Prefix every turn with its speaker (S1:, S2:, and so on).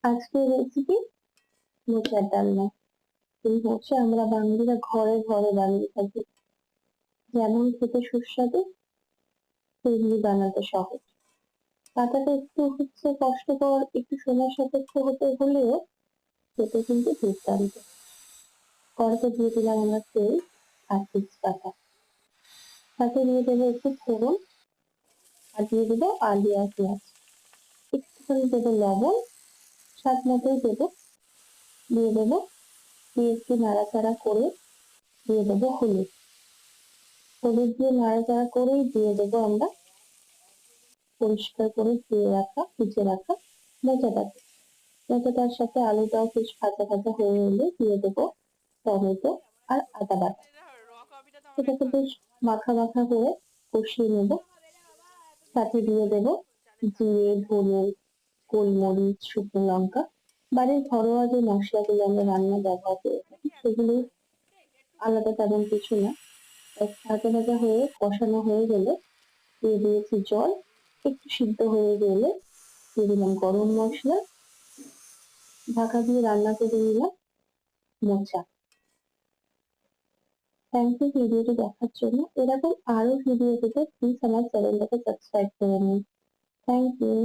S1: আজকের রেসিপি মোচার ডালনা। এই মোচা আমরা বাঙালিরা ঘরে ঘরে বানিয়ে থাকি। যেমন খেতে সুস্বাদু, তেমনি বানাতে সহজ। পাতাটা একটু কষ্টকর, একটু সময় সাপেক্ষ হতে হলেও খেতে কিন্তু দুর্দান্ত। কড়াইতে দিয়ে দিলাম আমরা তেল আর তেজপাতা। তাতে দিয়ে দেবো একটু ফোড়ন আর দিয়ে দেবো আলু আর পেঁয়াজ। একটুখানি দেবো লবণ, স্বাদ মতোই দেবো। দিয়ে দেবো, দিয়ে একটু নাড়াচাড়া করে দিয়ে দেবো হলুদ। হলুদ দিয়ে নাড়াচাড়া করেই দিয়ে দেবো আমরা পরিষ্কার করে ধুয়ে রাখা, কুচে রাখা মোচাটাকে। মোচাটার সাথে আলুটাও বেশ ভাজা ভাজা হয়ে এলে দিয়ে দেবো টমেটো আর আদা বাটা। এটাকে বেশ মাখা মাখা করে কষিয়ে নেব। সাথে দিয়ে দেবো জিরে, ধনে, গোলমরিচ, শুকনো লঙ্কা, বাড়ির ঘরোয়া যে মশলাগুলো আমরা রান্নায় ব্যবহার করে থাকি সেগুলো, আলাদা তেমন কিছু না। ভাজা ভাজা হয়ে কষানো হয়ে গেলে দিয়ে দিয়েছি জল। একটু সিদ্ধ হয়ে গেলে দিয়ে দিলাম গরম মশলা, ঢাকা দিয়ে রান্না করে নিলাম মোচা। থ্যাংক ইউ ভিডিওটি দেখার জন্য। এরকম আরো ভিডিও পেতে প্লিজ আমার চ্যানেলটাকে সাবস্ক্রাইব করে নিন। Thank you.